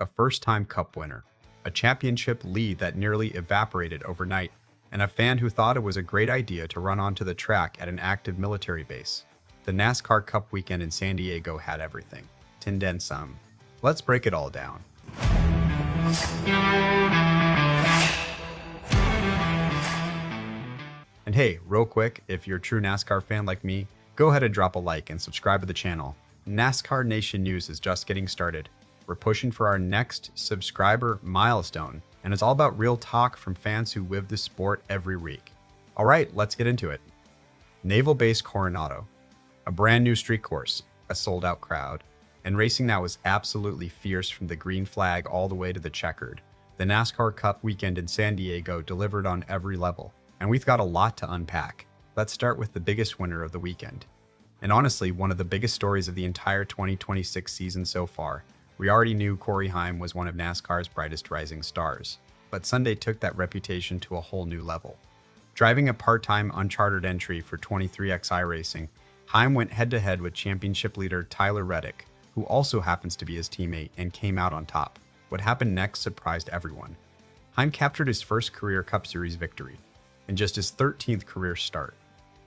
a first-time Cup winner, a championship lead that nearly evaporated overnight, and a fan who thought it was a great idea to run onto the track at an active military base. The NASCAR Cup weekend in San Diego had everything, and then some. Let's break it all down. And hey, real quick, if you're a true NASCAR fan like me, go ahead and drop a like and subscribe to the channel. NASCAR Nation news is just getting started. We're pushing for our next subscriber milestone, and it's all about real talk from fans who live the sport every week. All right, let's get into it. Naval Base Coronado, a brand new street course, a sold-out crowd, and racing that was absolutely fierce from the green flag all the way to the checkered. The NASCAR Cup weekend in San Diego delivered on every level, and we've got a lot to unpack. Let's start with the biggest winner of the weekend. And honestly, one of the biggest stories of the entire 2026 season so far. We already knew Heim was one of NASCAR's brightest rising stars, but Sunday took that reputation to a whole new level. Driving a part-time unchartered entry for 23XI Racing, Heim went head-to-head with championship leader Tyler Reddick, who also happens to be his teammate, and came out on top. What happened next surprised everyone. Heim captured his first career Cup Series victory, and just his 13th career start.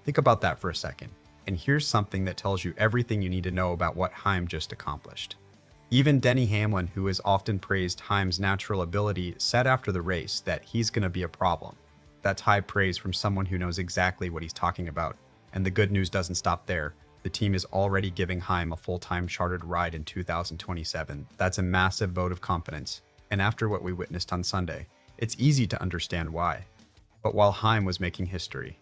Think about that for a second, and here's something that tells you everything you need to know about what Heim just accomplished. Even Denny Hamlin, who has often praised Heim's natural ability, said after the race that he's going to be a problem. That's high praise from someone who knows exactly what he's talking about. And the good news doesn't stop there. The team is already giving Heim a full-time chartered ride in 2027. That's a massive vote of confidence. And after what we witnessed on Sunday, it's easy to understand why. But while Heim was making history,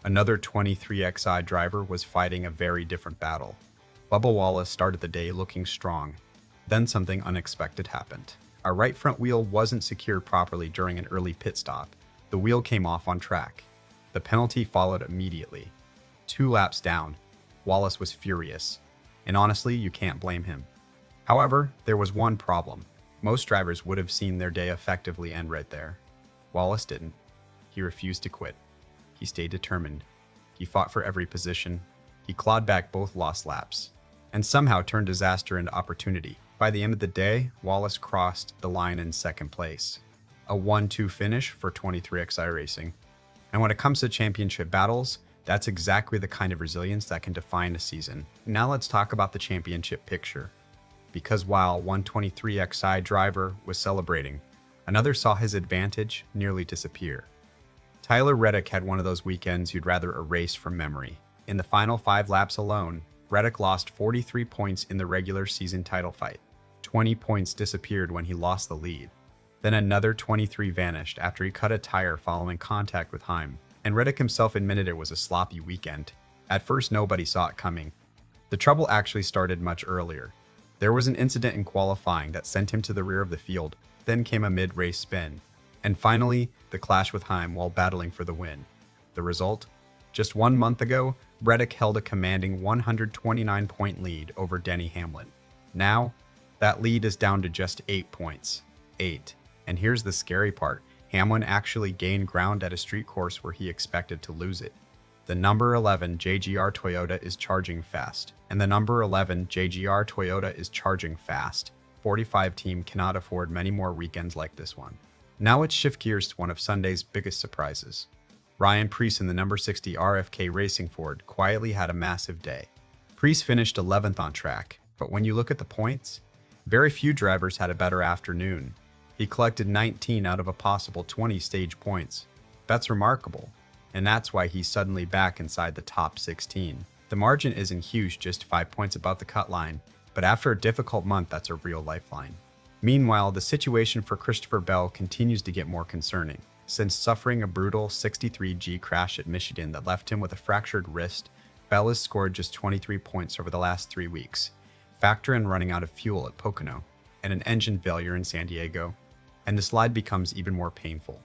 another 23XI driver was fighting a very different battle. Bubba Wallace started the day looking strong. Then something unexpected happened. Our right front wheel wasn't secured properly during an early pit stop. The wheel came off on track. The penalty followed immediately. 2 laps down, Wallace was furious. And honestly, you can't blame him. However, there was one problem. Most drivers would have seen their day effectively end right there. Wallace didn't. He refused to quit. He stayed determined. He fought for every position. He clawed back both lost laps, and somehow turned disaster into opportunity. By the end of the day, Wallace crossed the line in second place. A 1-2 finish for 23XI Racing. And when it comes to championship battles, that's exactly the kind of resilience that can define a season. Now let's talk about the championship picture. Because while one 23XI driver was celebrating, another saw his advantage nearly disappear. Tyler Reddick had one of those weekends you'd rather erase from memory. In the final 5 laps alone, Reddick lost 43 points in the regular season title fight. 20 points disappeared when he lost the lead. Then another 23 vanished after he cut a tire following contact with Heim. And Reddick himself admitted it was a sloppy weekend. At first, nobody saw it coming. The trouble actually started much earlier. There was an incident in qualifying that sent him to the rear of the field. Then came a mid-race spin. And finally, the clash with Heim while battling for the win. The result? Just 1 month ago, Reddick held a commanding 129-point lead over Denny Hamlin. Now, that lead is down to just 8 points. 8. And here's the scary part. Hamlin actually gained ground at a street course where he expected to lose it. The number 11 JGR Toyota is charging fast. And the number 11 JGR Toyota is charging fast. 45 team cannot afford many more weekends like this one. Now let's shift gears to one of Sunday's biggest surprises. Preece in the number 60 RFK Racing Ford quietly had a massive day. Preece finished 11th on track, but when you look at the points, very few drivers had a better afternoon. He collected 19 out of a possible 20 stage points. That's remarkable, and that's why he's suddenly back inside the top 16. The margin isn't huge, just 5 points above the cut line, but after a difficult month, that's a real lifeline. Meanwhile, the situation for Christopher Bell continues to get more concerning. Since suffering a brutal 63G crash at Michigan that left him with a fractured wrist, Bell has scored just 23 points over the last 3 weeks. Factor in running out of fuel at Pocono, and an engine failure in San Diego, and the slide becomes even more painful.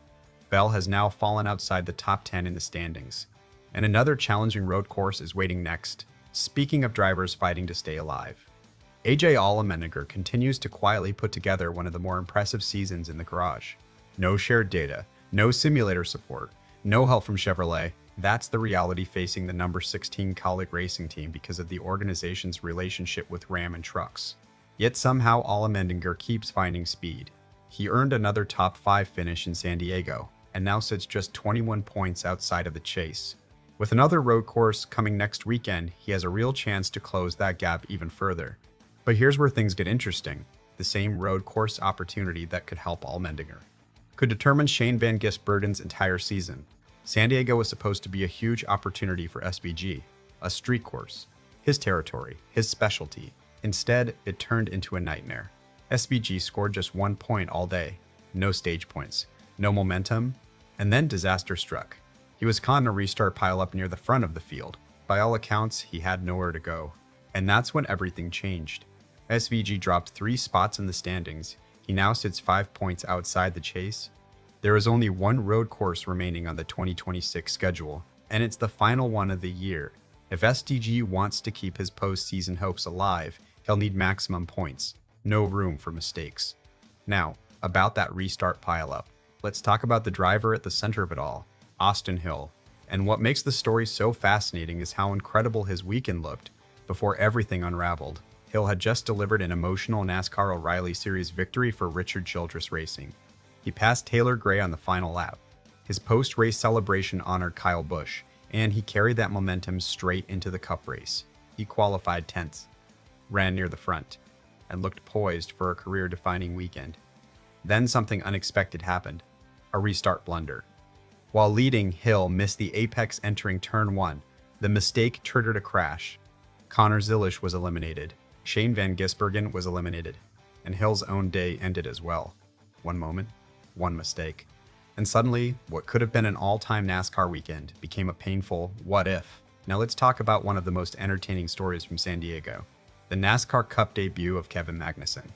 Bell has now fallen outside the top 10 in the standings, and another challenging road course is waiting next. Speaking of drivers fighting to stay alive, AJ Allmendinger continues to quietly put together one of the more impressive seasons in the garage. No shared data, no simulator support, no help from Chevrolet. That's the reality facing the number 16 Kaulig Racing team because of the organization's relationship with Ram and trucks. Yet somehow Allmendinger keeps finding speed. He earned another top 5 finish in San Diego, and now sits just 21 points outside of the chase. With another road course coming next weekend, he has a real chance to close that gap even further. But here's where things get interesting. The same road course opportunity that could help Allmendinger could determine Shane Van Gisbergen's entire season. San Diego was supposed to be a huge opportunity for SVG, a street course, his territory, his specialty. Instead, it turned into a nightmare. SVG scored just 1 point all day, no stage points, no momentum, and then disaster struck. He was caught in a restart pileup near the front of the field. By all accounts, he had nowhere to go. And that's when everything changed. SVG dropped 3 spots in the standings. He now sits 5 points outside the chase. There is only one road course remaining on the 2026 schedule, and it's the final one of the year. If SDG wants to keep his postseason hopes alive, he'll need maximum points. No room for mistakes. Now, about that restart pileup. Let's talk about the driver at the center of it all, Austin Hill. And what makes the story so fascinating is how incredible his weekend looked before everything unraveled. Hill had just delivered an emotional NASCAR O'Reilly Series victory for Richard Childress Racing. He passed Taylor Gray on the final lap. His post-race celebration honored Kyle Busch, and he carried that momentum straight into the Cup race. He qualified 10th, ran near the front, and looked poised for a career-defining weekend. Then something unexpected happened, a restart blunder. While leading, Hill missed the apex entering turn 1. The mistake triggered a crash. Connor Zilisch was eliminated. Shane Van Gisbergen was eliminated. And Hill's own day ended as well. One moment, one mistake. And suddenly, what could have been an all-time NASCAR weekend became a painful what if. Now let's talk about one of the most entertaining stories from San Diego, the NASCAR Cup debut of Kevin Magnussen.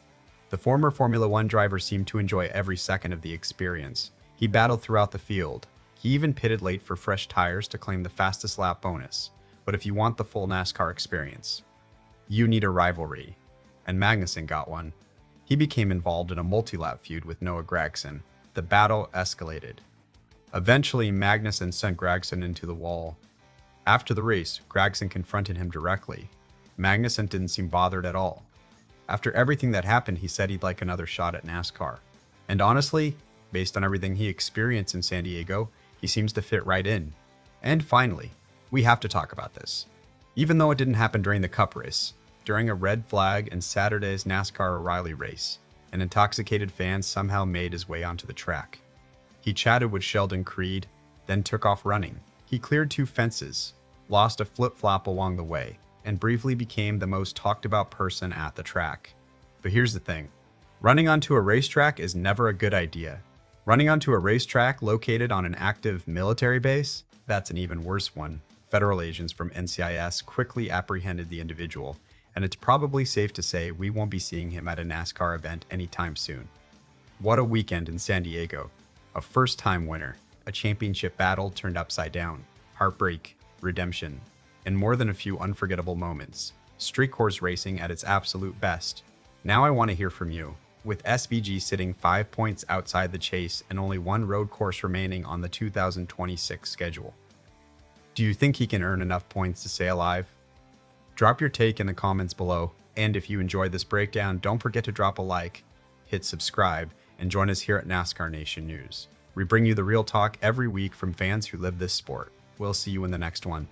The former Formula One driver seemed to enjoy every second of the experience. He battled throughout the field. He even pitted late for fresh tires to claim the fastest lap bonus. But if you want the full NASCAR experience, you need a rivalry. And Magnussen got one. He became involved in a multi-lap feud with Noah Gragson. The battle escalated. Eventually, Magnussen sent Gragson into the wall. After the race, Gragson confronted him directly. Magnussen didn't seem bothered at all. After everything that happened, he said he'd like another shot at NASCAR. And honestly, based on everything he experienced in San Diego, he seems to fit right in. And finally, we have to talk about this. Even though it didn't happen during the Cup race, during a red flag in Saturday's NASCAR O'Reilly race, an intoxicated fan somehow made his way onto the track. He chatted with Sheldon Creed, then took off running. He cleared 2 fences, lost a flip-flop along the way, and briefly became the most talked about person at the track. But here's the thing. Running onto a racetrack is never a good idea. Running onto a racetrack located on an active military base? That's an even worse one. Federal agents from NCIS quickly apprehended the individual, and it's probably safe to say we won't be seeing him at a NASCAR event anytime soon. What a weekend in San Diego. A first-time winner, a championship battle turned upside down, heartbreak, redemption, and more than a few unforgettable moments. Street course racing at its absolute best. Now I want to hear from you. With SVG sitting 5 points outside the chase and only one road course remaining on the 2026 schedule, do you think he can earn enough points to stay alive? Drop your take in the comments below, and if you enjoyed this breakdown, don't forget to drop a like, hit subscribe, and join us here at NASCAR Nation News. We bring you the real talk every week from fans who live this sport. We'll see you in the next one.